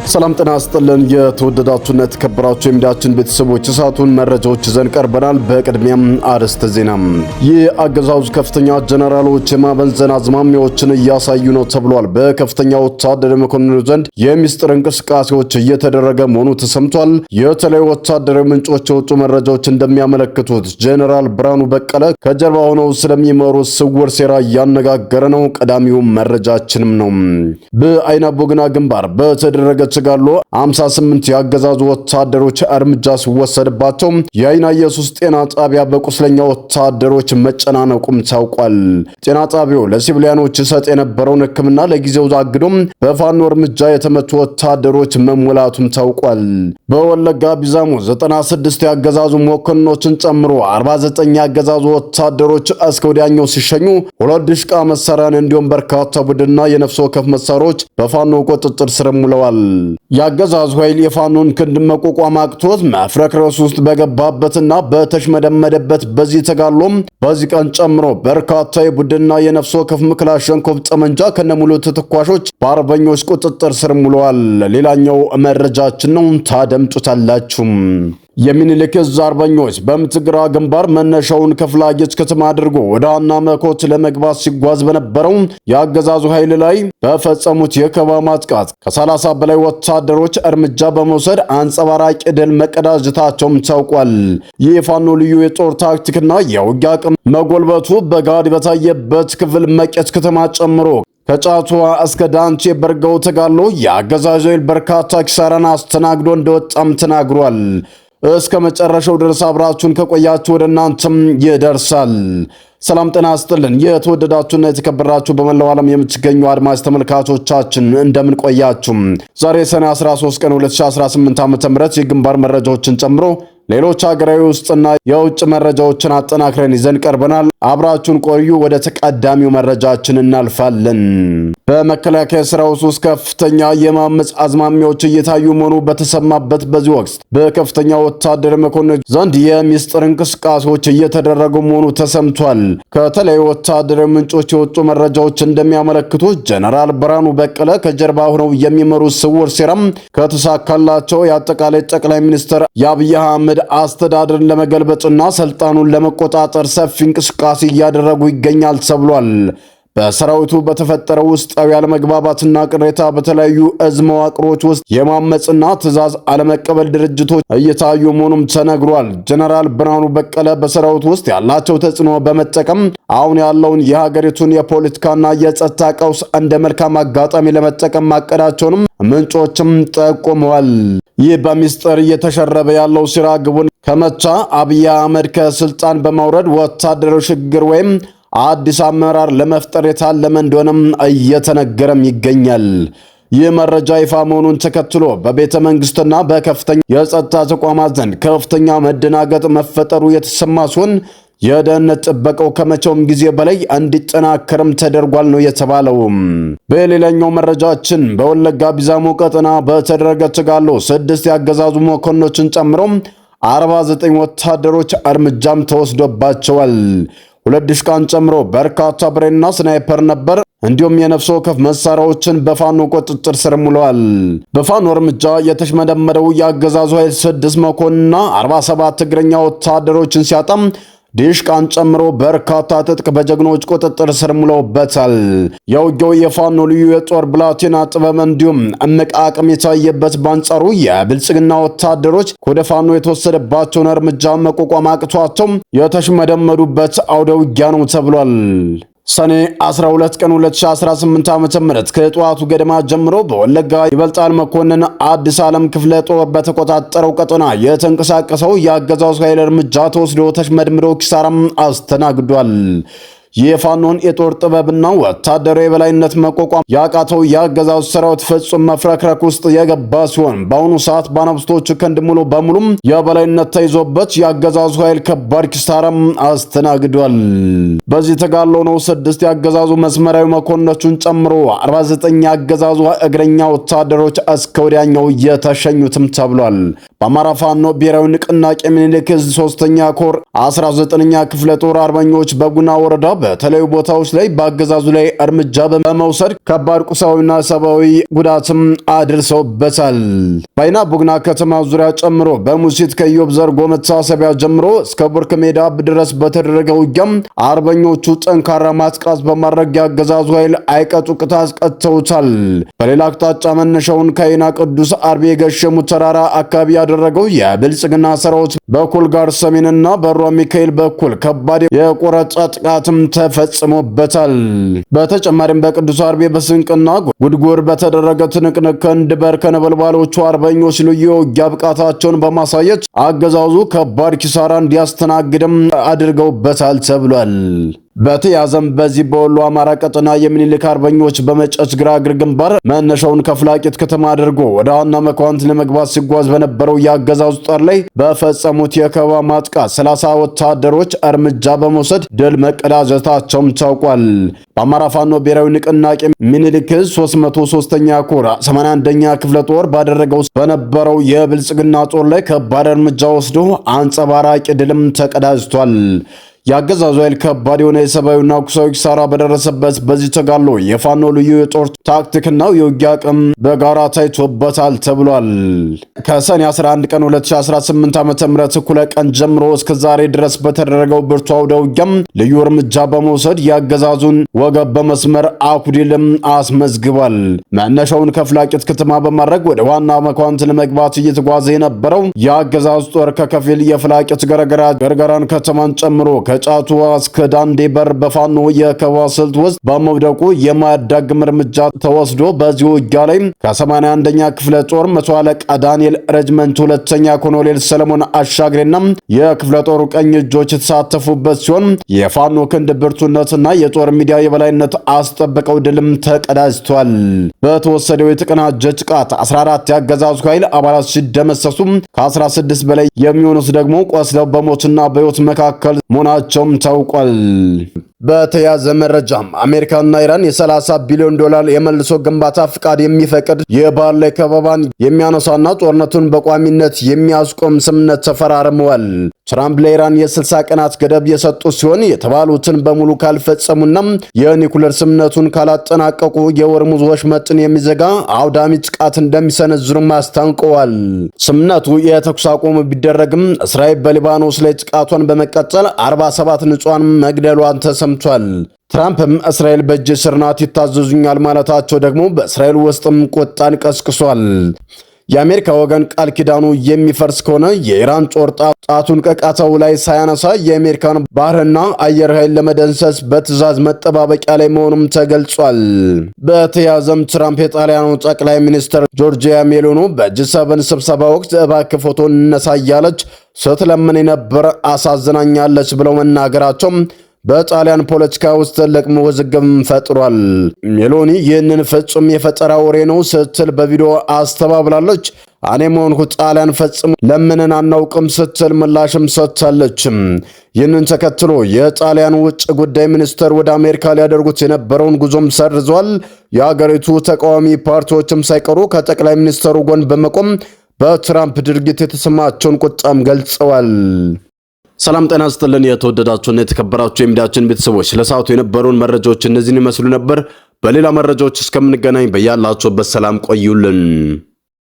ሰላም ጤና ይስጥልን የተወደዳችሁና የተከበራችሁ የሚዲያችን ቤተሰቦች ሰዓቱን መረጃዎች ይዘን ቀርበናል። በቅድሚያም አርዕስተ ዜና። የአገዛዙ ከፍተኛ ጀነራሎች የማመንዘን አዝማሚያዎችን እያሳዩ ነው ተብሏል። በከፍተኛ ወታደራዊ መኮንኖች ዘንድ የሚስጥር እንቅስቃሴዎች እየተደረገ መሆኑ ተሰምቷል። የተለያዩ ወታደራዊ ምንጮች የወጡ መረጃዎች እንደሚያመለክቱት ጀነራል ብርሃኑ በቀለ ከጀርባ ሆነው ስለሚመሩት ስውር ሴራ እያነጋገረ ነው። ቀዳሚው መረጃችንም ነው። በአይና ቦግና ግንባር በተደረገ ተጋድሎ 58 ያገዛዙ ወታደሮች እርምጃ ሲወሰድባቸው የአይና ኢየሱስ ጤና ጣቢያ በቁስለኛ ወታደሮች መጨናነቁም ታውቋል። ጤና ጣቢያው ለሲቪሊያኖች ሰጥ የነበረውን ሕክምና ለጊዜው አግዶ በፋኖ እርምጃ የተመቱ ወታደሮች መሞላቱም ታውቋል። በወለጋ ቢዛሙ 96 ያገዛዙ መኮንኖችን ጨምሮ 49 ያገዛዙ ወታደሮች እስከ ወዲያኛው ሲሸኙ ሁለት ድሽቃ መሳሪያን እንዲሁም በርካታ ቡድንና የነፍስ ወከፍ መሳሪያዎች በፋኖ ቁጥጥር ስር ውለዋል። ያገዛዙ ኃይል የፋኖን ክንድ መቋቋም አቅቶት መፍረክረስ ውስጥ በገባበትና በተሽመደመደበት በዚህ ተጋድሎም በዚህ ቀን ጨምሮ በርካታ የቡድንና የነፍስ ወከፍ ክላሽንኮቭ ጠመንጃ ከነሙሉ ተተኳሾች በአርበኞች ቁጥጥር ስር ውለዋል። ሌላኛው መረጃችን ነው፣ ታደምጡታላችሁ። የሚኒልክ ዕዝ አርበኞች በምትግራ ግንባር መነሻውን ከፍላጌች ከተማ አድርጎ ወደ ዋና መኮት ለመግባት ሲጓዝ በነበረው የአገዛዙ ኃይል ላይ በፈጸሙት የከበባ ማጥቃት ከ30 በላይ ወታደሮች እርምጃ በመውሰድ አንጸባራቂ ድል መቀዳጀታቸውም ታውቋል። ይህ የፋኖ ልዩ የጦር ታክቲክና የውጊያ አቅም መጎልበቱ በጋድ በታየበት ክፍል መቄት ከተማ ጨምሮ ከጫቷ እስከ ዳንቼ በርገው ተጋድሎ የአገዛዙ ኃይል በርካታ ኪሳራን አስተናግዶ እንደወጣም ተናግሯል። እስከ መጨረሻው ድረስ አብራችሁን ከቆያችሁ ወደ እናንተም ይደርሳል። ሰላም ጤና ይስጥልን የተወደዳችሁና የተከበራችሁ በመላው ዓለም የምትገኙ አድማጭ ተመልካቾቻችን እንደምን ቆያችሁ? ዛሬ ሰኔ 13 ቀን 2018 ዓ.ም የግንባር መረጃዎችን ጨምሮ ሌሎች ሀገራዊ ውስጥና የውጭ መረጃዎችን አጠናክረን ይዘን ቀርበናል። አብራችሁን ቆዩ። ወደ ተቀዳሚው መረጃችን እናልፋለን። በመከላከያ ሰራዊት ውስጥ ከፍተኛ የማመጽ አዝማሚያዎች እየታዩ መሆኑ በተሰማበት በዚህ ወቅት በከፍተኛ ወታደራዊ መኮንኖች ዘንድ የሚስጥር እንቅስቃሴዎች እየተደረጉ መሆኑ ተሰምቷል። ከተለያዩ ወታደራዊ ምንጮች የወጡ መረጃዎች እንደሚያመለክቱት ጀነራል ብርሃኑ በቀለ ከጀርባ ሆነው የሚመሩት ስውር ሴራም ከተሳካላቸው የአጠቃላይ ጠቅላይ ሚኒስትር የአብይ አህመድ አስተዳደርን ለመገልበጥና ስልጣኑን ለመቆጣጠር ሰፊ እንቅስቃሴ እያደረጉ ይገኛል ተብሏል። በሰራዊቱ በተፈጠረው ውስጣዊ አለመግባባትና ቅሬታ በተለያዩ እዝ መዋቅሮች ውስጥ የማመጽና ትዕዛዝ አለመቀበል ድርጅቶች እየታዩ መሆኑም ተነግሯል። ጀነራል ብርሃኑ በቀለ በሰራዊቱ ውስጥ ያላቸው ተጽዕኖ በመጠቀም አሁን ያለውን የሀገሪቱን የፖለቲካና የጸጥታ ቀውስ እንደ መልካም አጋጣሚ ለመጠቀም ማቀዳቸውንም ምንጮችም ጠቁመዋል። ይህ በሚስጥር እየተሸረበ ያለው ሴራ ግቡን ከመታ አብይ አህመድ ከስልጣን በማውረድ ወታደራዊ ሽግግር ወይም አዲስ አመራር ለመፍጠር የታለመ እንደሆነም እየተነገረም ይገኛል። ይህ መረጃ ይፋ መሆኑን ተከትሎ በቤተ መንግስትና በከፍተኛ የጸጥታ ተቋማት ዘንድ ከፍተኛ መደናገጥ መፈጠሩ የተሰማ ሲሆን የደህንነት ጥበቃው ከመቼውም ጊዜ በላይ እንዲጠናከርም ተደርጓል ነው የተባለው። በሌላኛው መረጃችን በወለጋ ቢዛሞ ቀጠና በተደረገ ተጋድሎ 6 ያገዛዙ መኮንኖችን ጨምሮ 49 ወታደሮች እርምጃም ተወስዶባቸዋል። ሁለት ድሽቃን ጨምሮ በርካታ ብሬንና ስናይፐር ነበር እንዲሁም የነፍስ ወከፍ መሳሪያዎችን በፋኖ ቁጥጥር ስር ውለዋል። በፋኖ እርምጃ የተሽመደመደው የአገዛዙ ኃይል 6 መኮንንና 47 እግረኛ ወታደሮችን ሲያጣም ዲሽቃን ጨምሮ በርካታ ትጥቅ በጀግኖች ቁጥጥር ስር ውለውበታል። የውጊያው የፋኖ ልዩ የጦር ብላቴና ጥበብ እንዲሁም እምቅ አቅም የታየበት በአንጻሩ የብልጽግና ወታደሮች ወደ ፋኖ የተወሰደባቸውን እርምጃ መቋቋም አቅቷቸው የተሽመደመዱበት አውደ ውጊያ ነው ተብሏል። ሰኔ 12 ቀን 2018 ዓ.ም ከጠዋቱ ገደማ ጀምሮ በወለጋ ይበልጣል መኮንን አዲስ ዓለም ክፍለ ጦር በተቆጣጠረው ቀጠና የተንቀሳቀሰው የአገዛዙ ኃይል እርምጃ ተወስዶ ተሽመድምዶ ኪሳራም አስተናግዷል። የፋኖን የጦር ጥበብና ወታደራዊ የበላይነት መቋቋም ያቃተው የአገዛዙ ሰራዊት ፍጹም መፍረክረክ ውስጥ የገባ ሲሆን በአሁኑ ሰዓት ባናብስቶቹ ክንድ ሙሉ በሙሉም የበላይነት ተይዞበት የአገዛዙ ኃይል ከባድ ኪሳራም አስተናግዷል። በዚህ ተጋድሎ ነው 6 የአገዛዙ መስመራዊ መኮንኖችን ጨምሮ 49 የአገዛዙ እግረኛ ወታደሮች እስከ ወዲያኛው የተሸኙትም ተብሏል። በአማራ ፋኖ ብሔራዊ ንቅናቄ ምኒልክ ዕዝ 3ኛ ኮር 19ኛ ክፍለ ጦር አርበኞች በጉና ወረዳ በተለያዩ ቦታዎች ላይ በአገዛዙ ላይ እርምጃ በመውሰድ ከባድ ቁሳዊና ሰብአዊ ጉዳትም አድርሰውበታል። በአይና ቡግና ከተማ ዙሪያ ጨምሮ በሙሲት ከኢዮብ ዘርጎ መታሰቢያ ጀምሮ እስከ ቡርክ ሜዳ ድረስ በተደረገ ውጊያም አርበኞቹ ጠንካራ ማጥቃት በማድረግ የአገዛዙ ኃይል አይቀጡ ቅጣት ቀጥተውታል። በሌላ አቅጣጫ መነሻውን ከአይና ቅዱስ አርቤ የገሸሙ ተራራ አካባቢ ያደረገው የብልጽግና ሰራዊት በኩልጋር ሰሜንና በሯ ሚካኤል በኩል ከባድ የቆረጣ ጥቃትም ተፈጽሞበታል። በተጨማሪም በቅዱስ አርቤ በስንቅና ጉድጉር በተደረገ ትንቅንቅ ከእንድበር ከነበልባሎቹ አርበኞች ልዩ የውጊያ ብቃታቸውን በማሳየት አገዛዙ ከባድ ኪሳራ እንዲያስተናግድም አድርገውበታል ተብሏል። በተያዘም በዚህ በወሎ አማራ ቀጠና የሚኒልክ አርበኞች በመጨት ግራግር ግንባር መነሻውን ከፍላቂት ከተማ አድርጎ ወደ ዋና መኳንንት ለመግባት ሲጓዝ በነበረው የአገዛዙ ጦር ላይ በፈጸሙት የከበባ ማጥቃት 30 ወታደሮች እርምጃ በመውሰድ ድል መቀዳጀታቸውም ታውቋል። በአማራ ፋኖ ብሔራዊ ንቅናቄ ሚኒልክ 303ኛ ኮር 81ኛ ክፍለ ጦር ባደረገው በነበረው የብልጽግና ጦር ላይ ከባድ እርምጃ ወስዶ አንጸባራቂ ድልም ተቀዳጅቷል። የአገዛዙ ኃይል ከባድ የሆነ የሰብአዊና ቁሳዊ ኪሳራ በደረሰበት በዚህ ተጋድሎ የፋኖ ልዩ የጦር ታክቲክና የውጊያ አቅም በጋራ ታይቶበታል ተብሏል። ከሰኔ 11 ቀን 2018 ዓ.ም እኩለ ቀን ጀምሮ እስከ ዛሬ ድረስ በተደረገው ብርቱ አውደ ውጊያም ልዩ እርምጃ በመውሰድ የአገዛዙን ወገብ በመስመር አኩዲልም አስመዝግቧል። መነሻውን ከፍላቂት ከተማ በማድረግ ወደ ዋና መኳንንት ለመግባት እየተጓዘ የነበረው የአገዛዙ ጦር ከከፊል የፍላቂት ገርገራን ከተማን ጨምሮ ከጫቱ እስከ ዳንዴ በር በፋኖ የከበባ ስልት ውስጥ በመውደቁ የማያዳግም እርምጃ ተወስዶ በዚህ ውጊያ ላይ ከ81ኛ ክፍለ ጦር መቶ አለቃ ዳንኤል ረጅመንት ሁለተኛ ኮሎኔል ሰለሞን አሻግሬና የክፍለ ጦሩ ቀኝ እጆች የተሳተፉበት ሲሆን የፋኖ ክንድ ብርቱነትና የጦር ሚዲያ የበላይነት አስጠብቀው ድልም ተቀዳጅቷል። በተወሰደው የተቀናጀ ጥቃት 14 ያገዛዙ ኃይል አባላት ሲደመሰሱ ከ16 በላይ የሚሆኑት ደግሞ ቆስለው በሞትና በሕይወት መካከል መሆናቸውም ታውቋል። በተያዘ መረጃም አሜሪካና ኢራን የ30 ቢሊዮን ዶላር የመልሶ ግንባታ ፍቃድ የሚፈቅድ የባህር ላይ ከበባን የሚያነሳና ጦርነቱን በቋሚነት የሚያስቆም ስምምነት ተፈራርመዋል። ትራምፕ ለኢራን የ60 ቀናት ገደብ የሰጡ ሲሆን የተባሉትን በሙሉ ካልፈጸሙና የኒኩሌር ስምምነቱን ካላጠናቀቁ የሆርሙዝ ወሽመጥን የሚዘጋ አውዳሚ ጥቃት እንደሚሰነዝሩም አስታውቀዋል። ስምምነቱ የተኩስ አቁም ቢደረግም እስራኤል በሊባኖስ ላይ ጥቃቷን በመቀጠል 47 ንጹሃን መግደሏን ተሰምቷል። ትራምፕም እስራኤል በእጅ ስር ናት ይታዘዙኛል ማለታቸው ደግሞ በእስራኤል ውስጥም ቁጣን ቀስቅሷል። የአሜሪካ ወገን ቃል ኪዳኑ የሚፈርስ ከሆነ የኢራን ጦር ጣቱን ከቃታው ላይ ሳያነሳ የአሜሪካን ባህርና አየር ኃይል ለመደንሰስ በትዕዛዝ መጠባበቂያ ላይ መሆኑም ተገልጿል። በተያዘም ትራምፕ የጣሊያኑ ጠቅላይ ሚኒስትር ጆርጂያ ሜሎኒ በጂ7 ስብሰባ ወቅት እባክህ ፎቶ እንነሳ እያለች ስትለምን የነበረ አሳዝናኛለች ብለው መናገራቸው በጣሊያን ፖለቲካ ውስጥ ትልቅ ውዝግብ ፈጥሯል። ሜሎኒ ይህንን ፍጹም የፈጠራ ወሬ ነው ስትል በቪዲዮ አስተባብላለች። እኔም ሆንኩ ጣሊያን ፈጽሞ ለምንን አናውቅም ስትል ምላሽም ሰጥታለች። ይህንን ተከትሎ የጣሊያን ውጭ ጉዳይ ሚኒስትር ወደ አሜሪካ ሊያደርጉት የነበረውን ጉዞም ሰርዟል። የአገሪቱ ተቃዋሚ ፓርቲዎችም ሳይቀሩ ከጠቅላይ ሚኒስትሩ ጎን በመቆም በትራምፕ ድርጊት የተሰማቸውን ቁጣም ገልጸዋል። ሰላም ጤና ይስጥልን። የተወደዳችሁና የተከበራችሁ የሚዲያችን ቤተሰቦች ለሰዓቱ የነበሩን መረጃዎች እነዚህን ይመስሉ ነበር። በሌላ መረጃዎች እስከምንገናኝ በያላችሁበት ሰላም ቆዩልን።